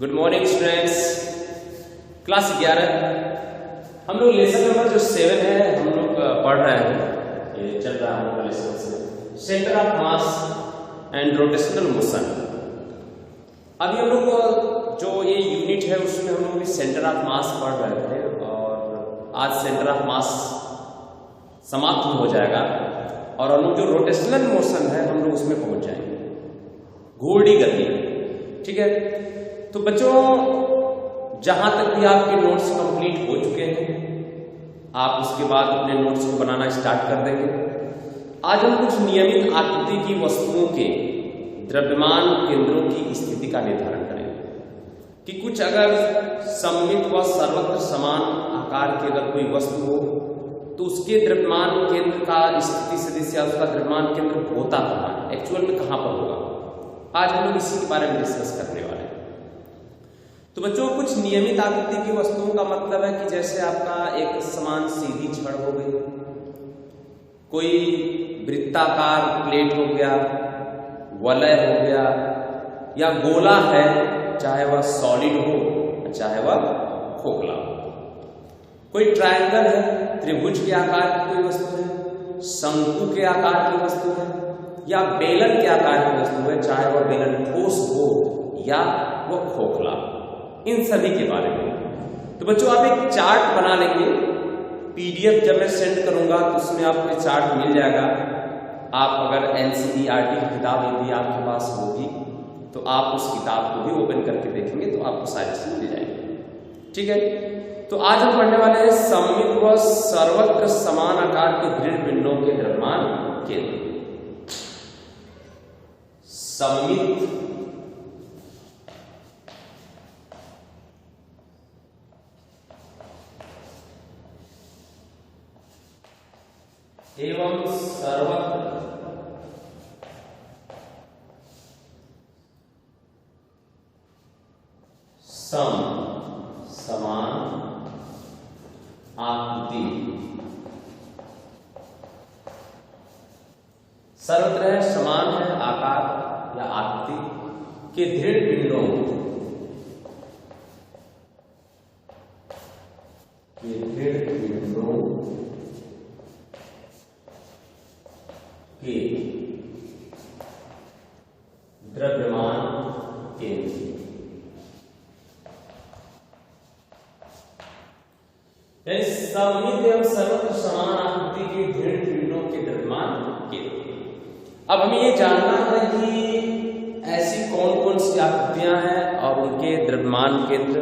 Good morning students. Class 11 हम लोग lesson number जो 7 है हम लोग पढ़ रहे हैं। ये चल रहा है हम लोग का lesson centre of mass and rotational motion. अभी हम लोग जो ये यूनिट है उसमें हम लोग सेंटर ऑफ मास पढ़ रहे थे और आज सेंटर ऑफ मास समाप्त हो जाएगा और हम लोग जो रोटेशनल मोशन है हम लोग उसमें पहुंच जाएंगे, घूर्णी गति। ठीक है, तो बच्चों जहां तक भी आपके नोट्स कंप्लीट हो चुके हैं आप उसके बाद अपने नोट्स को बनाना स्टार्ट कर देंगे। आज हम कुछ नियमित आकृति की वस्तुओं के द्रव्यमान केंद्रों की स्थिति का निर्धारण करेंगे कि कुछ अगर सममित व सर्वत्र समान आकार की अगर कोई वस्तु हो तो उसके द्रव्यमान केंद्र का स्थिति सदिश या उसका द्रव्यमान केंद्र होता कहाँ है, एक्चुअल में कहां पर होगा। आज हम लोग इसी के बारे में डिस्कस करने वाले हैं। तो बच्चों कुछ नियमित आकृति की वस्तुओं का मतलब है कि जैसे आपका एक समान सीधी छड़ हो गई, कोई वृत्ताकार प्लेट हो गया, वलय हो गया या गोला है, चाहे वह सॉलिड हो चाहे वह खोखला हो। कोई ट्रायंगल है, त्रिभुज के आकार की कोई वस्तु है, शंकु के आकार की वस्तु है या बेलन के आकार की वस्तु है, चाहे वह बेलन ठोस हो या वह खोखला, इन सभी के बारे में। तो बच्चों आप एक चार्ट बना लेंगे, पीडीएफ जब मैं सेंड करूंगा तो उसमें आपको चार्ट मिल जाएगा। आप अगर एनसीईआरटी की किताब यदि आपके पास होगी तो आप उस किताब को भी ओपन करके देखेंगे तो आपको सारी चीज मिल जाएगी। ठीक है, तो आज हम पढ़ने वाले हैं सममित व सर्वत्र समान आकार के दृढ़ पिंडों के द्रव्यमान केंद्र। सममित एवं सर्वत्र समान आकृति, सर्वत्र है समान है आकार या आकृति के दृढ़ पिंडों के द्रव्यमान केंद्र। सममित एवं सर्वत्र समान आकृति के दृढ़ पिंडों के द्रव्यमान केंद्र। अब हमें ये जानना है कि ऐसी कौन कौन सी आकृतियां हैं और उनके द्रव्यमान केंद्र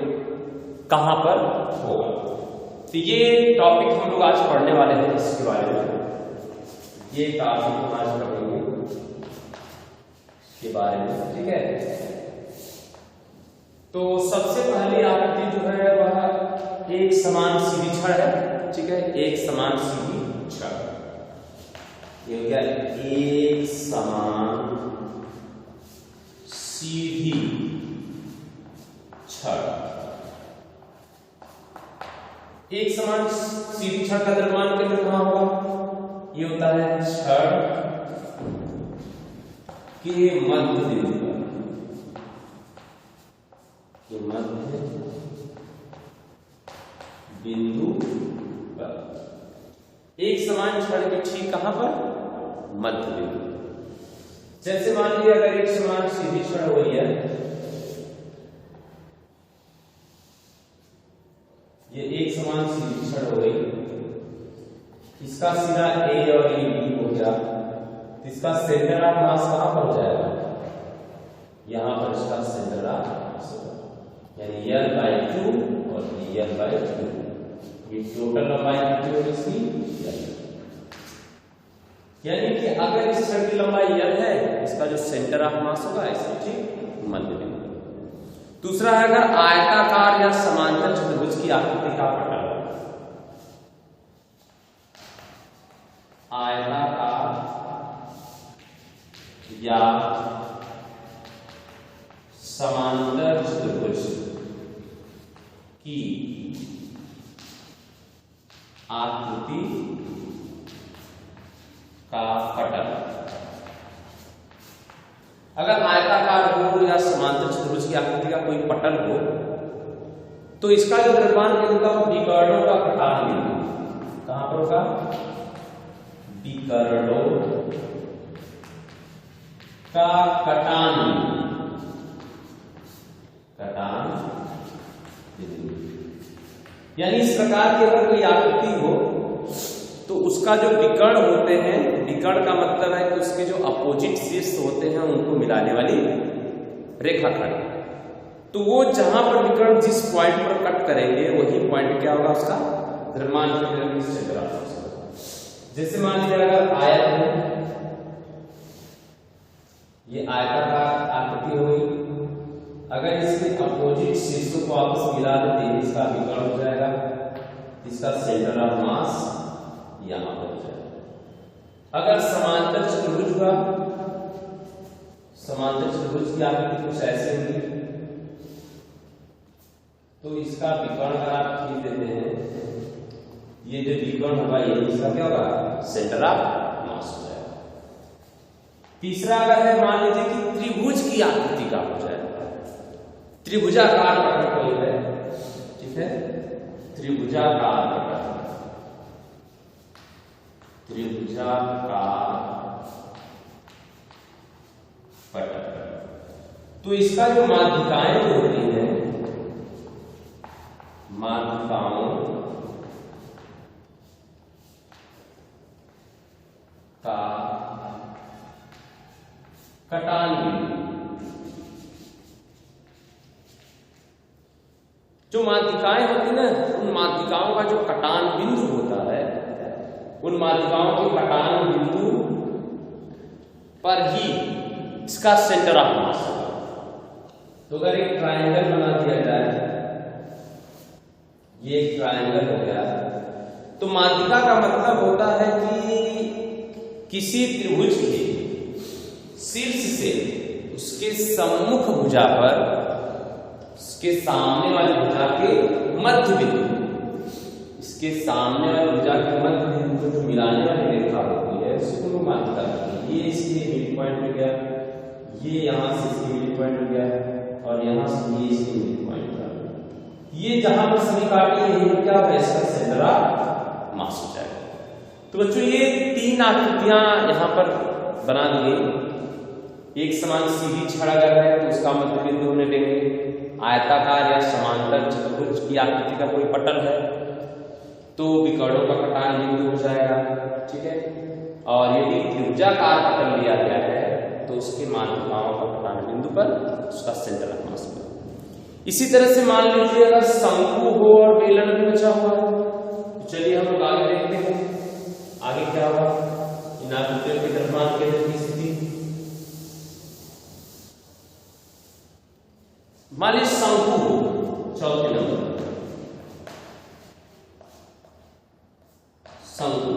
कहां पर होगा। तो ये टॉपिक हम लोग आज पढ़ने वाले हैं, इसके बारे में ये टॉपिक हम आज पढ़ेंगे के बारे में। ठीक है, तो सबसे पहली आकृति जो है वह एक समान सीधी छड़ है। ठीक है, एक समान सीधी छड़, ये हो गया एक समान सीधी छड़। एक समान सीधी छड़ का द्रव्यमान केंद्र कहां होगा, ये होता है छड़ के मध्य बिंदु पर, के मध्य बिंदु पर। एक समान छड़ के ठीक कहां पर, मध्य बिंदु। जैसे मान लीजिए अगर एक समान सीधी छड़ हो रही है, ये एक समान सीधी छड़ हो गई, इसका सिरा ए और ए बी हो गया, इसका सेंटर ऑफ मास कहां पर हो जाएगा, यहां पर इसका सेंटर ऑफ मास होगा, यानी L/2 और L/2। ये टोटल लंबाई कितनी होगी इसकी, यानी कि अगर इस छड़ की लंबाई L है, इसका जो सेंटर ऑफ मास होगा इसके ठीक मध्य बिंदु। दूसरा है अगर आयताकार या समांतर चतुर्भुज की आकृति का पटल, आयताकार या समांतर चतुर्भुज की आकृति का पटल। अगर आयताकार हो या समांतर चतुर्भुज की आकृति का कोई पटल हो, तो इसका जो द्रव्यमान केंद्र होगा वो विकर्णों का कटान बिंदु कहां पर होगा? विकर्णों का कटान बिंदु। यानी इस प्रकार की अगर कोई आकृति हो तो उसका जो विकर्ण होते हैं, विकर्ण का मतलब है कि उसके जो अपोजिट शीर्ष होते हैं उनको मिलाने वाली रेखाखंड, तो वो जहां पर विकर्ण जिस पॉइंट पर कट करेंगे वही पॉइंट क्या होगा? उसका द्रव्यमान केंद्र सेंटर ऑफ मास होगा। जैसे मान लीजिए अगर आयत है, ये आयताकार आकृति होगी, अगर इसके अपोजिट शीर्षों को आपस मिला देते हैं इसका विकर्ण हो जाएगा, इसका सेंटर ऑफ मास यहां पर हो जाएगा। अगर समांतर चतुर्भुज हुआ, समांतर चतुर्भुज की आकृति कुछ ऐसे होगी, तो इसका विकर्ण अगर आप खींच देते हैं, ये जो विकर्ण होगा ये इसका क्या होगा? सेंटर ऑफ मास हो जाएगा। तीसरा अगर है, मान लीजिए कि त्रिभुज की आकृति का हो जाएगा, त्रिभुजाकार पटल कोई है, ठीक है, त्रिभुजाकार पटल, त्रिभुजाकार पटल, तो इसका जो माध्यिकाएं होती हैं, माध्यिकाओं का कटान बिंदु, जो माध्यिकाएं होती ना, उन माध्यिकाओं का जो कटान बिंदु होता है, उन माध्यिकाओं के कटान बिंदु पर ही इसका सेंटर ऑफ मास होगा। तो अगर एक ट्रायंगल बना दिया जाए, ये एक ट्रायंगल हो गया, तो माध्यिका का मतलब होता है कि किसी त्रिभुज के शीर्ष से उसके सम्मुख भुजा पर, उसके सामने वाली भुजा के मध्य बिंदु, इसके सामने वाली भुजा के मध्य बिंदु को मिलाने वाली रेखा होती है, उसको माध्यिका कहते हैं। ये इसके मिड पॉइंट हो गया, ये यहां से इसकी मिड पॉइंट हो गया, और यहां से ये इसकी मिड पॉइंट हो गया। ये जहां पर सभी काटी है, ये क्या होगा? इसका सेंटर ऑफ मास हो जाएगा। तो बच्चों ये तीन आकृतियां यहां पर बना दी गई। एक समान सीधी छड़ अगर है तो उसका मध्य बिंदु हमने लेंगे, आयताकार या समांतर चतुर्भुज की आकृति का कोई पटल है तो विकर्णों का कटान बिंदु हो जाएगा, ठीक है। और यदि त्रिभुजाकार पटल लिया गया है तो उसके माध्यिकाओं का कटान बिंदु पर उसका सेंटर ऑफ मास होगा। इसी तरह से मान लीजिए अगर शंकु हो और बेलन भी बचा हुआ है, तो चलिए हम लोग आगे देखते हैं आगे क्या होगा। इन आकृतियों के द्रव्यमान केंद्र की स्थिति, मान लीजिए शंकु हो, चौथे नंबर शंकु,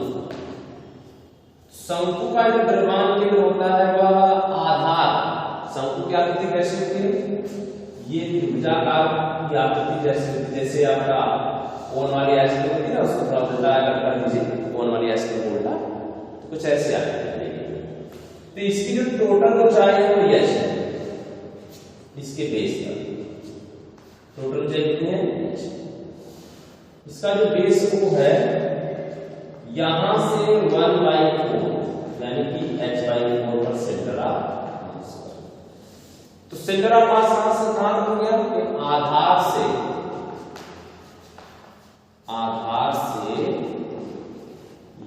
शंकु का जो द्रव्यमान केंद्र होता है वह आधार, शंकु की आकृति कैसी होती है? ये त्रिभुजाकार की आकृति जैसे आपका कोन वाली आइसक्रीम होती है ना, उसको थोड़ा उल्टा कर दीजिए, कोन वाली आइसक्रीम उल्टा, तो कुछ ऐसे आकृति है। तो इसकी जो टोटल ऊंचाई है वो यह है, इसके बेस पर टोटल ऊंचाई कितनी है? इसका जो बेस वो है यहां से 1/4 यानी कि h/4 पर सेंटर ऑफ मास। तो सेंटर ऑफ मास कहां से कहां हो गया? आधार से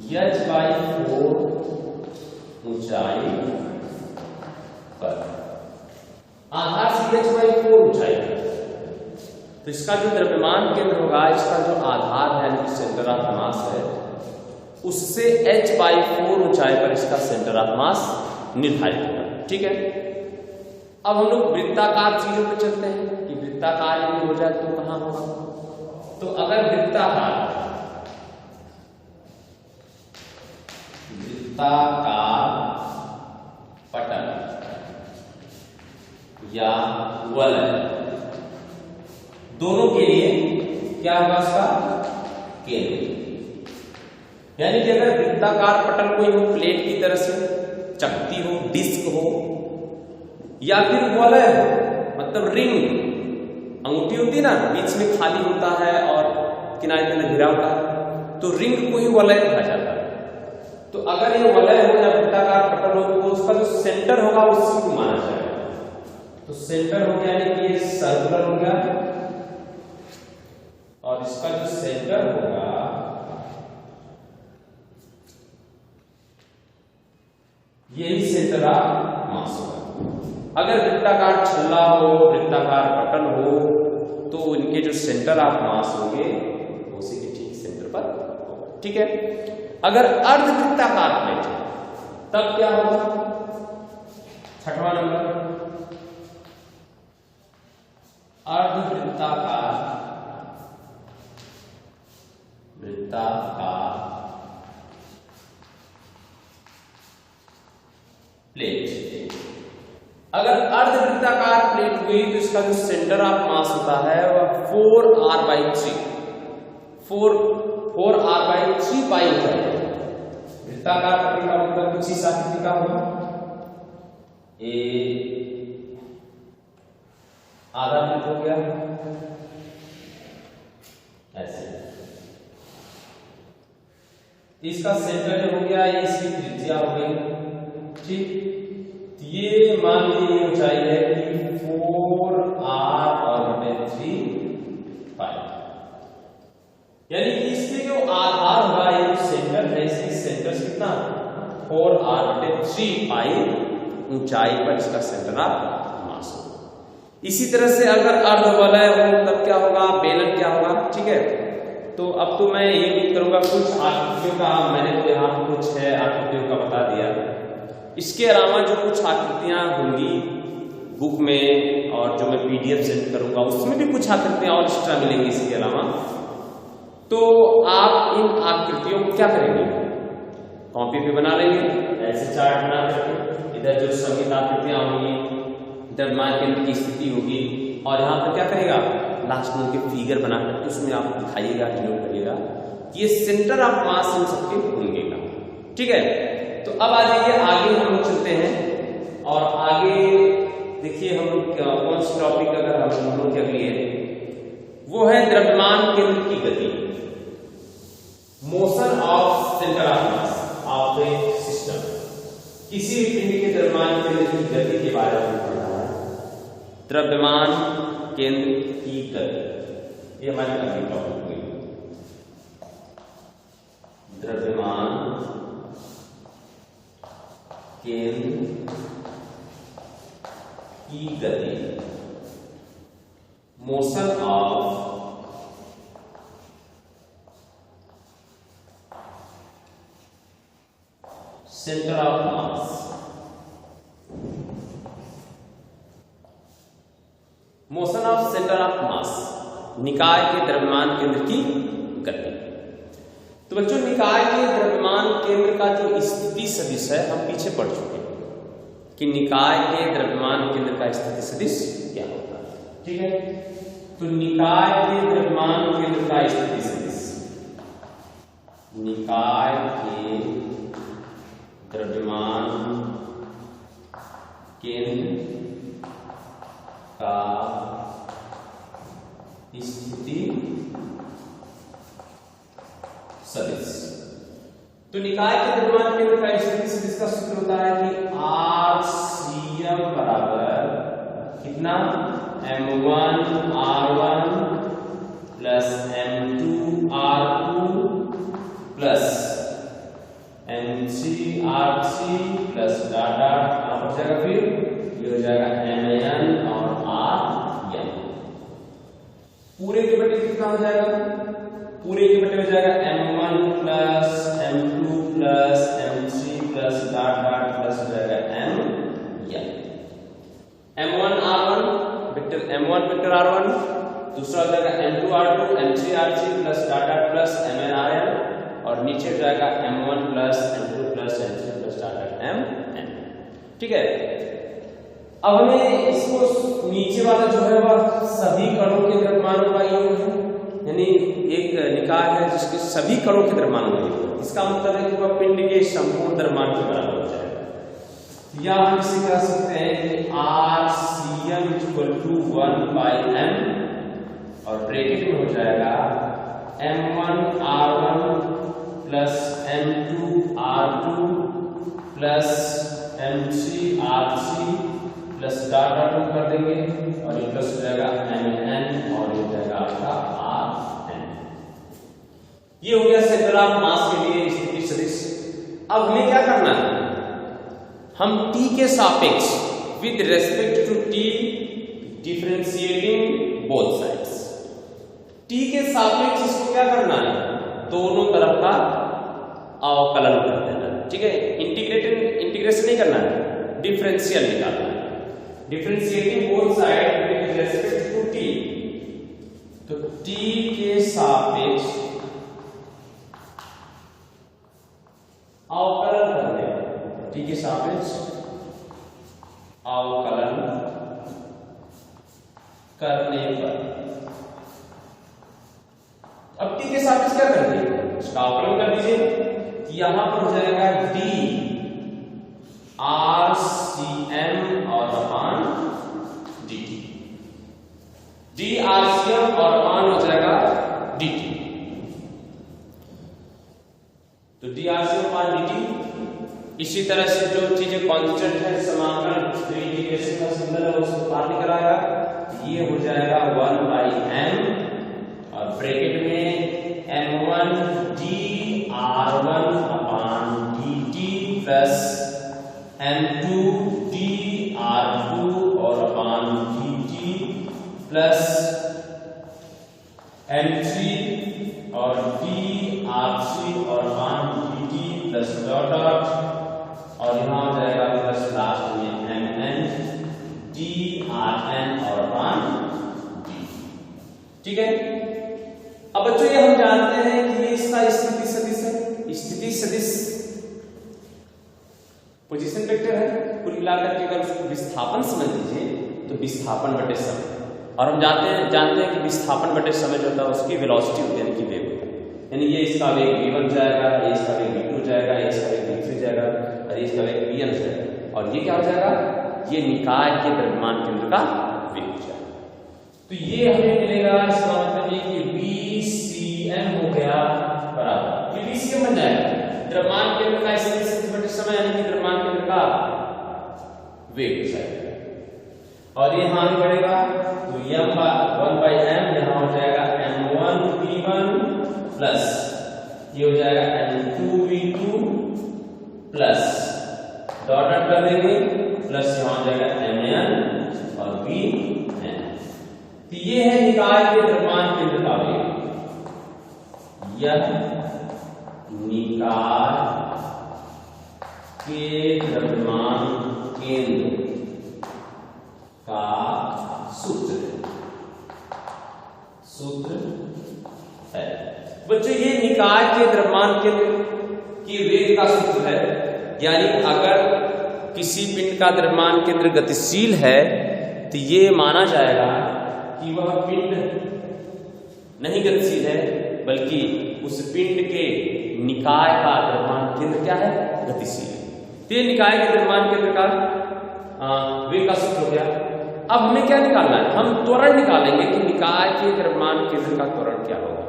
h/4 ऊंचाई पर, आधार से h/4 ऊंचाई पर। तो इसका जो द्रव्यमान केंद्र होगा, इसका जो आधार है यानी सेंटर ऑफ मास है, उससे h/4 ऊंचाई पर इसका सेंटर ऑफ मास निर्धारित होगा, ठीक है। अब हम लोग वृत्ताकार चीजों पे चलते हैं कि वृत्ताकार यदि हो जाए तो कहां होगा। तो अगर वृत्ताकार पटल या वलय दोनों के लिए क्या होगा इसका केंद्र, यानी कि अगर वृत्ताकार पटल कोई हो, प्लेट की तरह से चकती हो, डिस्क हो, या फिर वलय मतलब रिंग, अंगूठी होती है ना, बीच में खाली होता है और किनारे किनारे घिरा होता है, तो रिंग को ही वलय कहा जाता है। तो अगर ये वलय हो या वृत्ताकार पटल हो तो उसका जो सेंटर होगा उसी को माना जाएगा। तो सेंटर हो गया यानी कि ये सर्कुलर हो गया और इसका जो सेंटर होगा यही सेंटर ऑफ मास होगा। अगर वृत्ताकार छल्ला हो, वृत्ताकार पटल हो, तो इनके जो सेंटर ऑफ मास होंगे उसी के ठीक सेंटर पर होगा। ठीक है। अगर अर्धवृत्ताकार प्लेट है तब क्या होगा? छठवां नंबर, अर्धवृत्ताकार प्लेट। अगर अर्धवृत्ताकार प्लेट हुई तो इसका जो सेंटर ऑफ मास होता है वह 4r/3 पाई होता है। वृत्ताकार प्लेट का मतलब कुछ इस आकृति का होगा, ए आधा प्लेट हो गया ऐसे, इसका सेंटर जो हो गया ये इसकी त्रिज्या हो गई। ठीक, ये मान लीजिए ऊंचाई है कि 4r/3 पाई, यानी कि इसके जो आधार होगा ये जो सेंटर है इसकी सेंटर कितना 4r/3 पाई ऊंचाई पर इसका सेंटर ऑफ मास होगा। इसी तरह से अगर अर्धवलय हो तब क्या होगा? बेलन क्या होगा? ठीक है। तो अब तो मैं ये नहीं करूंगा, कुछ आकृतियों का मैंने तो यहाँ कुछ है आकृतियों का बता दिया। इसके अलावा जो कुछ आकृतियां होंगी बुक में और जो मैं PDF सेंड करूंगा उसमें भी कुछ आकृतियां और एक्स्ट्रा मिलेंगी इसके अलावा। तो आप इन आकृतियों को क्या करेंगे? कॉपी पे बना लेंगे, ऐसे चार्ट बना करके। इधर जो सभी आकृतियां होंगी, द्रव्यमान केंद्र की स्थिति होगी और यहाँ पर क्या करेगा? लास्ट में उनके फिगर बना करके उसमें आप दिखाइएगा, डिनोट करिएगा ये सेंटर ऑफ मास इन सबके होंगे। ठीक है। तो अब आ जाइए आगे हम लोग चलते हैं और आगे देखिए हम लोग कौन सी टॉपिक अगर हम लोग के लिए वो है द्रव्यमान केंद्र की गति, motion of centre of mass of the system. किसी भी पिंड के द्रव्यमान केंद्र की गति के बारे में पढ़ना है। द्रव्यमान केंद्र की गति ये हमारी अगली टॉपिक हुई। द्रव्यमान केंद्र की गति, motion of centre of mass. Motion of centre of mass, निकाय के द्रव्यमान केंद्र की गति। तो बच्चों निकाय के द्रव्यमान केंद्र का जो स्थिति सदिश है हम पीछे पढ़ चुके हैं कि निकाय के द्रव्यमान केंद्र का स्थिति सदिश क्या होता है। ठीक है। तो निकाय के द्रव्यमान केंद्र का स्थिति सदिश, निकाय के द्रव्यमान केंद्र का स्थिति सदिश। तो निकाय के द्रव्यमान केंद्र का स्थिति सदिश का सूत्र होता है कि RCM बराबर कितना? M1R1 plus M2R2 plus M3R3 plus dot dot कहां पर जाएगा? फिर ये हो जाएगा MN और RN। पूरे के बटे कितना हो जाएगा? पूरे के बटे हो जाएगा M1 plus M2 plus M3 plus dot dot plus हो जाएगा MN। M1R1 vector M1 vector R1, दूसरा हो जाएगा M2R2 M3R3 plus dot dot plus MNRN और नीचे हो जाएगा M1 plus M2 plus M3 plus dot dot MN। ठीक है। अब हमें इसको नीचे वाला जो है वह सभी कणों के द्रव्यमानों का योग है, यानी एक निकाय है जिसके सभी कणों के द्रव्यमान होंगे। इसका मतलब है कि वह पिंड के संपूर्ण द्रव्यमान के बराबर हो जाएगा। या हम इसे कह सकते हैं कि RCM इक्वल टू 1/m और ब्रैकेट में हो जाएगा M1R1 plus M2R2 plus M3R3 plus dot dot कर देंगे और ये प्लस हो जाएगा Mn और ये हो जाएगा आपका Rn। ये हो गया सेंटर ऑफ मास के लिए स्थिति सदिश। अब हमें क्या करना है, हम t के सापेक्ष with respect to t differentiating both sides, t के सापेक्ष इसको क्या करना है, दोनों तरफ का अवकलन कर देना। ठीक है, इंटीग्रेशन नहीं करना है, डिफरेंशियल निकालना है। Differentiating both side with respect to t, तो t के सापेक्ष अवकलन करने, t के सापेक्ष अवकलन करने पर, अब t के सापेक्ष क्या कर दीजिए, इसका अवकलन कर दीजिए। यहां पर हो जाएगा d RCM और अपान dt, d RCM और अपान हो जाएगा dt, तो d RCM अपान dt। इसी तरह से जो चीजें कांस्टेंट है, समाकलन इंटीग्रेशन का सिंबल है उसको बाहर निकल आएगा, ये हो जाएगा 1/m और ब्रैकेट में M1 d R1 अपान dt plus M2 d R2 और अपान dt प्लस M3 और d R3 और अपान dt प्लस डॉट डॉट और यहां हो जाएगा प्लस लास्ट में Mn d Rn और अपान dt। ठीक है, अब बच्चों ये हम जानते हैं कि ये इसका स्थिति सदिश है। स्थिति सदिश पोजीशन वेक्टर है। कुल मिलाकर के अगर उसको विस्थापन समझ लीजिए तो विस्थापन बटे समय, और हम जानते हैं कि विस्थापन बटे समय जो होता है उसकी वेलोसिटी होती है, यानी कि वेग होता है। यानी ये इसका वेग v1 जाएगा, ये इसका वेग v2 जाएगा, ये इसका वेग v3 जाएगा और ये इसका वेग vn जाएगा, और ये क्या हो जाएगा, ये निकाय के द्रव्यमान केंद्र का वेग हो जाएगा। तो ये हमें मिलेगा, इसका मतलब ये कि VCM हो गया बराबर, ये VCM बन जाएगा द्रव्यमान केंद्र का स्थिति बटे समय, यानी कि द्रव्यमान केंद्र का वेग हो जाएगा। और ये यहां भी बढ़ेगा तो m 1/m यहां हो जाएगा m1 v1 प्लस ये हो जाएगा m2 v2 plus dot dot कर देंगे प्लस यहां हो जाएगा mn और vn। तो ये है निकाय के द्रव्यमान केंद्र का वेग। यह निकाय के द्रव्यमान केंद्र का सूत्र है। बच्चों ये निकाय के द्रव्यमान केंद्र की वेग का सूत्र है, यानी अगर किसी पिंड का द्रव्यमान केंद्र गतिशील है तो ये माना जाएगा कि वह पिंड नहीं गतिशील है, बल्कि उस पिंड के निकाय का द्रव्यमान केंद्र क्या है, गतिशील है। तो ये निकाय के द्रव्यमान केंद्र का वेग का सूत्र हो गया। अब हमें क्या निकालना है, हम त्वरण निकालेंगे कि निकाय के द्रव्यमान केंद्र का त्वरण क्या होगा।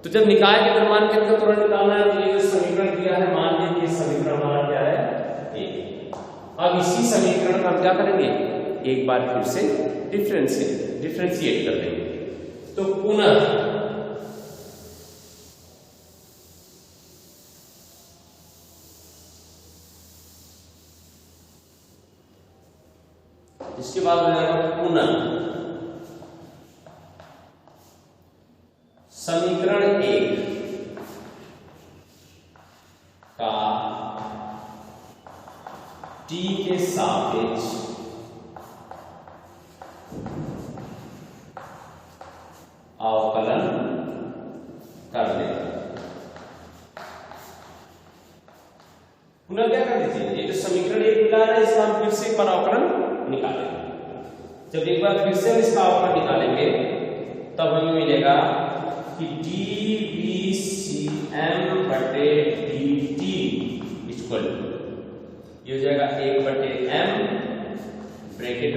तो जब निकाय के द्रव्यमान केंद्र का त्वरण निकालना है तो ये जो समीकरण दिया है, मान लीजिए समीकरण हमारा क्या है, एक। अब इसी समीकरण का हम क्या करेंगे, एक बार फिर से डिफरेंशिएट कर देंगे। तो पुनः इसके बाद हो जाएगा पुनः समीकरण 1 का t के सापेक्ष अवकलन कर देंगे। पुनः क्या कर दीजिए, ये जो समीकरण 1 मिला है इसका हम फिर से एक बार अवकलन निकालेंगे। जब एक बार फिर से इसका अवकलन निकालेंगे तब हमें मिलेगा कि dVCM बटे dt इक्वल ये हो जाएगा 1/m, ब्रैकेट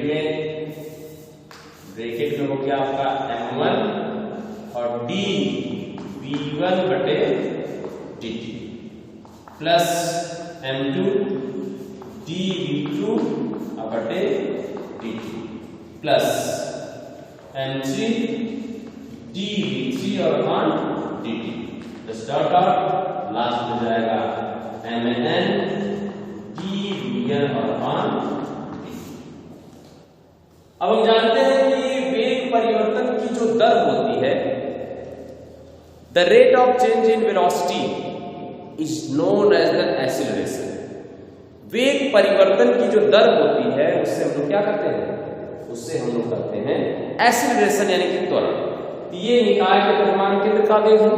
में हो गया आपका m1 और d v1/dt plus m2 d v2/dt plus m3 d v3 और dt डॉट लास्ट में जाएगा mn d vn और अब हम जानते हैं कि वेग परिवर्तन की जो दर होती है, the rate of change in velocity is known as the acceleration. वेग परिवर्तन की जो दर होती है उससे हम लोग क्या करते हैं, उससे हम लोग करते हैं एक्सीलरेशन यानी कि त्वरण। ये निकाय के द्रव्यमान केंद्र का वेग है,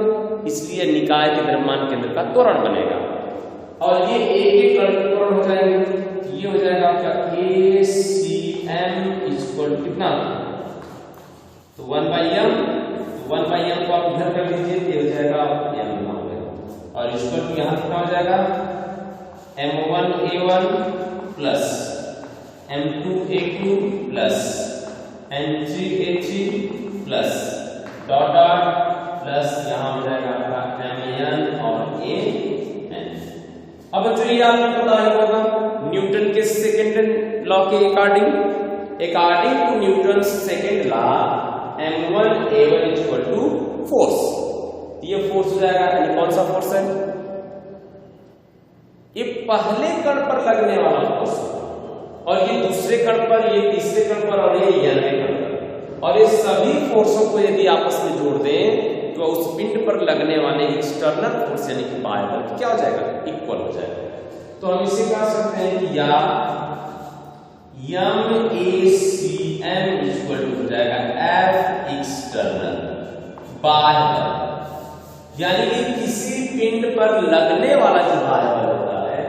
इसलिए निकाय के द्रव्यमान केंद्र का त्वरण बनेगा और ये एक कण के त्वरण हो जाएंगे। ये हो जाएगा आपका ACM इक्वल कितना, तो 1/m, तो 1/m को आप इधर कर लीजिए, ये हो जाएगा m और इक्वल टू यहां कितना हो जाएगा m1A1 plus m2A2 plus m3A3 plus dot plus यहां हो जाएगा आपका mn और an। अब बच्चों ये आपको पता ही होगा न्यूटन के सेकंड लॉ के according to Newton second law m1A1 equal to force. ये फोर्स हो जाएगा, ये कौन सा फोर्स है, ये पहले कण पर लगने वाला फोर्स और ये दूसरे कण पर, ये तीसरे कण पर और ये n-वें कण पर, और ये सभी फोर्सों को यदि आपस में जोड़ दें तो उस पिंड पर लगने वाले एक्सटर्नल फोर्स यानी कि बाह्य बल क्या हो जाएगा, इक्वल हो जाएगा। तो हम इसे कह सकते हैं कि या MACM इक्वल टू हो जाएगा F एक्सटर्नल बाह्य बल, यानी कि किसी पिंड पर लगने वाला जो बाह्य बल होता है,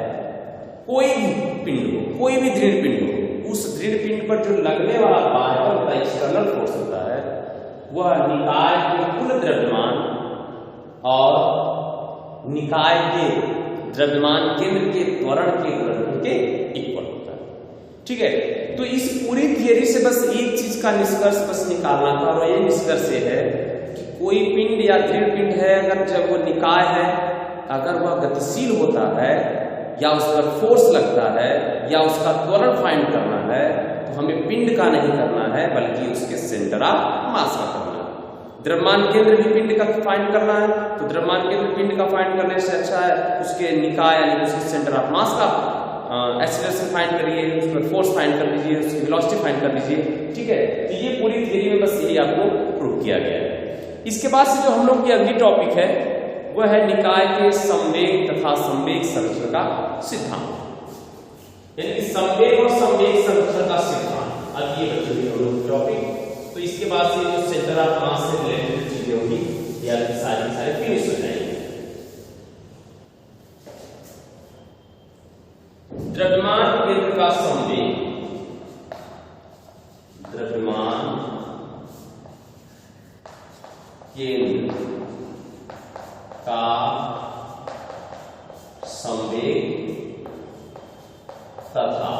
कोई भी पिंड हो, कोई भी दृढ़ पिंड हो, उस दृढ़ पिंड पर जो लगने वाला बाह्य बल होता है, एक्सटर्नल फोर्स होता है, वह निकाय के कुल द्रव्यमान और निकाय के द्रव्यमान केंद्र के त्वरण के गुणनफल के इक्वल होता है। ठीक है, तो इस पूरी थियरी से बस एक चीज का निष्कर्ष बस निकालना था और ये निष्कर्ष ये है कि कोई पिंड या दृढ़ पिंड है, अगर जब वो निकाय है, अगर वह गतिशील होता है या उस पर फोर्स लगता है या उसका त्वरण फाइंड करना है, तो हमें पिंड का नहीं करना है बल्कि उसके सेंटर ऑफ मास का करना है। द्रव्यमान केंद्र भी पिंड का फाइंड करना है, तो द्रव्यमान केंद्र पिंड का फाइंड करने से अच्छा है उसके निकाय यानी उसके सेंटर ऑफ मास का एक्सीलरेशन फाइंड करिए, उस पर फोर्स फाइंड कर लीजिए, उसकी वेलोसिटी फाइंड कर लीजिए। ठीक है, तो ये पूरी थ्योरी में बस यही आपको प्रूव किया गया है। इसके बाद से जो हम लोग की अगली टॉपिक है वह है निकाय के संवेग तथा संवेग संरक्षण का सिद्धांत, यानी कि संवेग और संवेग संरक्षण का सिद्धांत। अब ये बच्चों की हम लोग टॉपिक, तो इसके बाद से जो सेंटर ऑफ मास से रिलेटेड चीजें होगी या सारी फिनिश हो जाएंगी। द्रव्यमान केंद्र का संवेग, द्रव्यमान केंद्र का संवेग तथा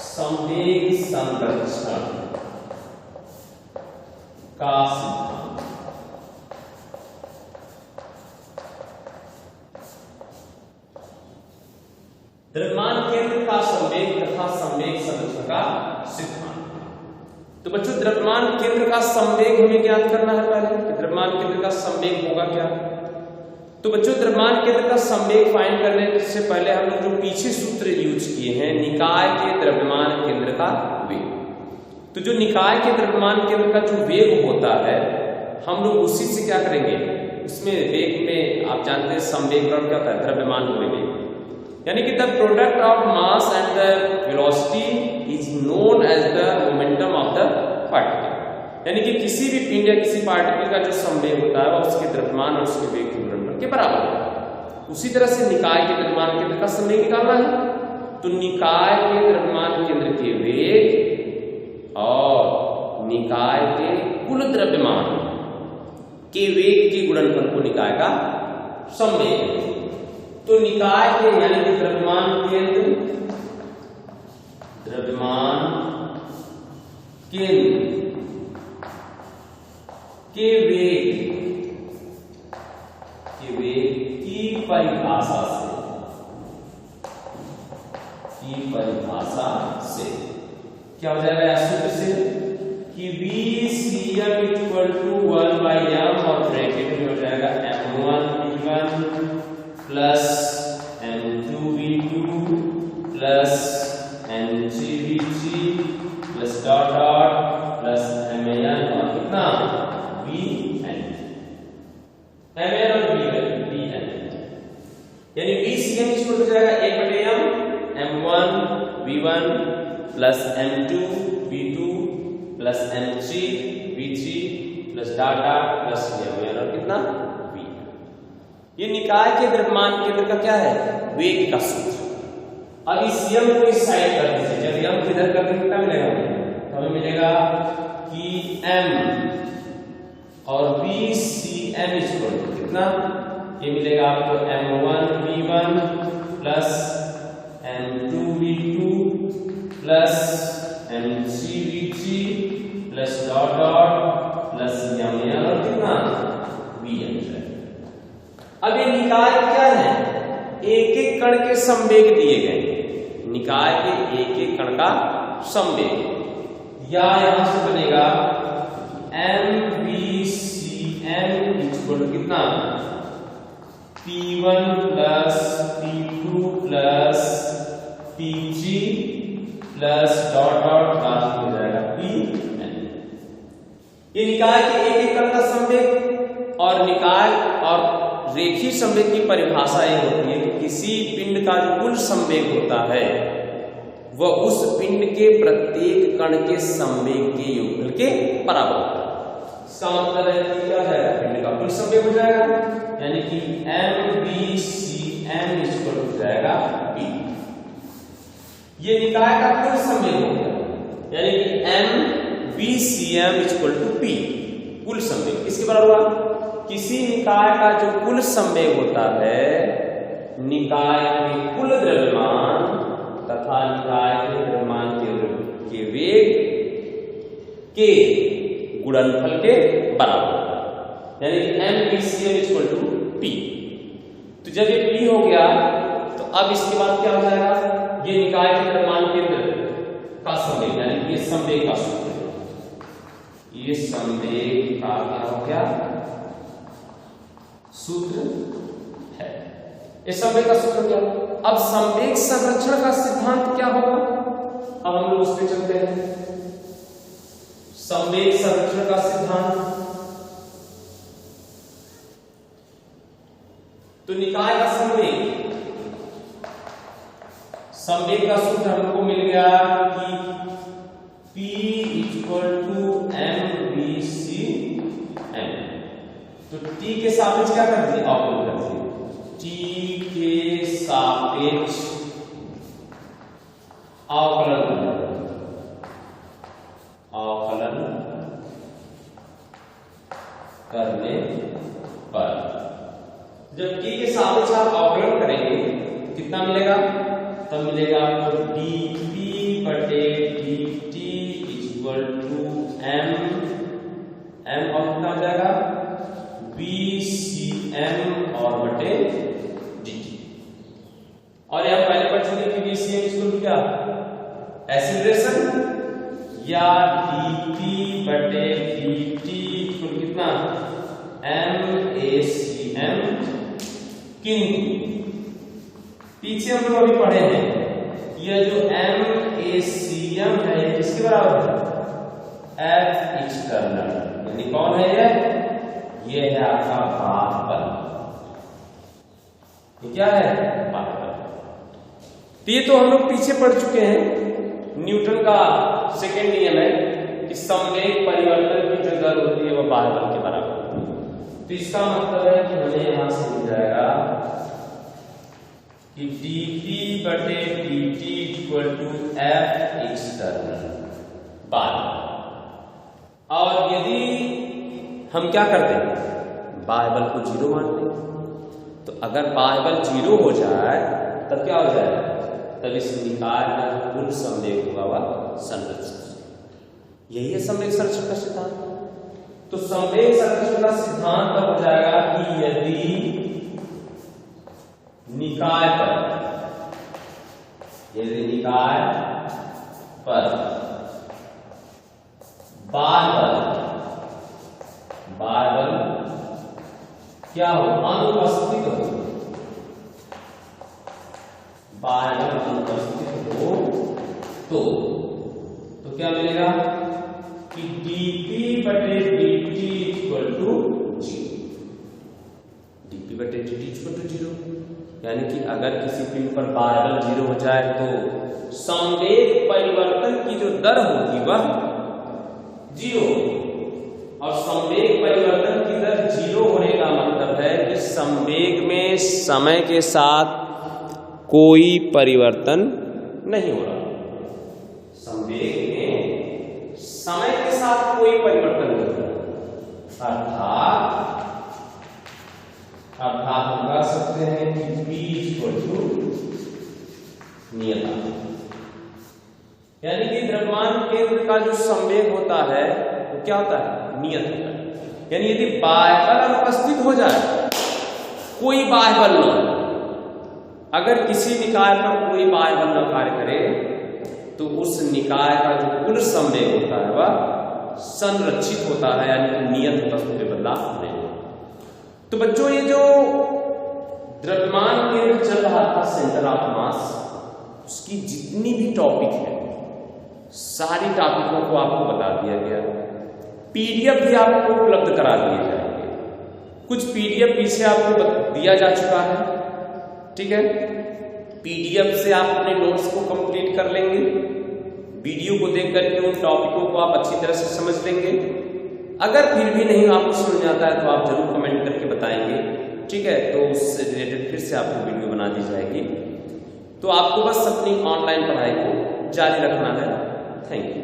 संवेग संरक्षण का सिद्धांत। द्रव्यमान केंद्र का संवेग तथा संवेग संरक्षण का सिद्धांत। तो बच्चों द्रव्यमान केंद्र का संवेग हमें ज्ञात करना है पहले कि द्रव्यमान केंद्र का संवेग होगा क्या। तो बच्चों द्रव्यमान केंद्र का संवेग फाइंड करने से पहले हम लोग जो पीछे सूत्र यूज किए हैं, निकाय के द्रव्यमान केंद्र का वेग, तो जो निकाय के द्रव्यमान केंद्र का जो वेग होता है हम लोग उसी से क्या करेंगे, उसमें वेग में आप जानते हैं संवेगकरण क्या होता है, द्रव्यमान वेग, यानी कि the product of mass and the velocity is known as the momentum of the particle, यानी कि किसी भी पिंड या किसी पार्टिकल का जो संवेग होता है वह उसके द्रव्यमान और उसके वेग के गुणनफल के बराबर होता है। उसी तरह से निकाय के द्रव्यमान केंद्र का संवेग निकालना है, तो निकाय के द्रव्यमान केंद्र के वेग और निकाय के कुल द्रव्यमान के वेग के गुणनफल को निकाय का संवेग। तो निकाय के यानी कि द्रव्यमान केंद्र के वेग की परिभाषा से क्या हो जाएगा इस सूत्र से कि VCM इक्वल टू 1/m और ब्रैकेट में हो जाएगा m1v1 plus m2v2 plus m3v3 plus dot dot plus mn और कितना vn और vn यानी VCM इक्वल हो जाएगा 1/m m1 v1 plus m2 v2 plus m3 v3 plus dot dot plus mn और कितना v। ये निकाय के द्रव्यमान केंद्र का क्या है वेग का सूत्र। अब इस m को इस साइड कर दीजिए, जब m इधर कर देंगे कितना मिलेगा तो हमें मिलेगा कि m और VCM इक्वल कितना ये मिलेगा आपको m1 v1 plus m2 v2 plus m3 v3 plus dot dot plus mn और कितना vn। अब ये निकाय क्या है एक एक कण के संवेग दिए गए, निकाय के एक एक कण का संवेग या यहां से बनेगा MVCM इक्वल कितना P1 plus P2 plus P3 plus dot dot last हो जाएगा Pn। ये निकाय के एक एक कण का संवेग और निकाय और रेखीय संवेग की परिभाषा ये होती है कि किसी पिंड का जो कुल संवेग होता है वह उस पिंड के प्रत्येक कण के संवेग के योगफल के बराबर होता है। इसका मतलब है कि क्या हो जाएगा पिंड का कुल संवेग हो जाएगा यानी कि MVCM इक्वल हो जाएगा P। ये निकाय का कुल संवेग हो गया यानी कि MVCM इक्वल टू P कुल संवेग किसके बराबर हुआ किसी निकाय का जो कुल संवेग होता है निकाय के कुल द्रव्यमान तथा निकाय के द्रव्यमान के वेग के गुणनफल के बराबर यानी MVCM इक्वल टू P। तो जब ये P हो गया तो अब इसके बाद क्या हो जाएगा ये निकाय के द्रव्यमान केंद्र का संवेग यानी ये संवेग का सूत्र ये संवेग का क्या हो गया सूत्र है। इस संवेग का सूत्र क्या अब संवेग संरक्षण का सिद्धांत क्या होगा अब हम लोग उस पे चलते हैं। संवेग संरक्षण का सिद्धांत तो निकाय का संवेग का सूत्र हमको मिल गया कि P इक्वल टू MVCM। तो T के सापेक्ष क्या कर दिए अवकलन कर दिए T के सापेक्ष अवकलन करने पर जब T के सापेक्ष आप अवकलन करेंगे कितना मिलेगा तब मिलेगा आपको dP बटे dt इक्वल टू m और कितना हो जाएगा VCM और बटे dt। और यहां पहले पढ़ चुके कि VCM इक्वल टू क्या एक्सीलरेशन या dP बटे dt इक्वल कितना MACM। किंतु पीछे हम लोग अभी पढ़े हैं यह जो MACM है किसके बराबर है F एक्सटर्नल यानी कौन है ये है आपका बाह्य बल। क्या है बाह्य बल। तो ये तो हम लोग पीछे पढ़ चुके हैं न्यूटन का सेकेंड नियम है कि संवेग परिवर्तन की जो दर होती है वह बाह्य बल के बराबर। तो इसका मतलब है कि हमें यहां से मिल जाएगा कि dP बटे dt equal to F external बाह्य। और यदि हम क्या करते हैं बाह्य बल को 0 मान लें तो अगर बाह्य बल 0 हो जाए तब क्या हो जाएगा, तब इस निकाय का जो कुल संवेग होगा वह संरक्षित। यही है संवेग संरक्षण का सिद्धांत। तो संवेग संरक्षण का सिद्धांत तब हो जाएगा कि यदि निकाय पर बाह्य बल क्या हो, अनुपस्थित हो, बाह्य बल अनुपस्थित हो तो क्या मिलेगा कि dp/dt equal to 0। dp/dt equal to 0 यानी कि अगर किसी पिंड पर बाह्य बल 0 हो जाए तो संवेग परिवर्तन की जो दर होगी वह 0, और संवेग परिवर्तन की दर 0 होने का मतलब है कि संवेग में समय के साथ कोई परिवर्तन नहीं हो रहा। संवेग में समय के साथ कोई परिवर्तन नहीं हो रहा, अर्थात हम कह सकते हैं कि p इक्वल टू नियत, यानी कि द्रव्यमान केंद्र का जो संवेग होता है वो क्या होता है, नियत होता है। यानी यदि बाह्य बल अनुपस्थित हो जाए, कोई बाह्य बल न, अगर किसी निकाय पर कोई बाह्य बल न कार्य करे तो उस निकाय का जो कुल संवेग होता है वह संरक्षित होता है, यानी कि नियत वस्तु में बदलाव नहीं। तो बच्चों ये जो द्रव्यमान केंद्र चल रहा था सेंटर ऑफ मास, उसकी जितनी भी टॉपिक है सारी टॉपिकों को आपको बता दिया गया। पीडीएफ भी आपको उपलब्ध करा दिए जाएंगे। कुछ पीडीएफ पीछे आपको दिया जा चुका है, ठीक है। पीडीएफ से आप अपने नोट्स को कंप्लीट कर लेंगे, वीडियो को देख करके उन टॉपिकों को आप अच्छी तरह से समझ लेंगे। अगर फिर भी नहीं आपको समझ में आता है तो आप जरूर कमेंट करके बताएंगे, ठीक है। तो उससे रिलेटेड फिर से आपको वीडियो बना दी जाएगी। तो आपको बस अपनी ऑनलाइन पढ़ाई को जारी रखना है। Thank you.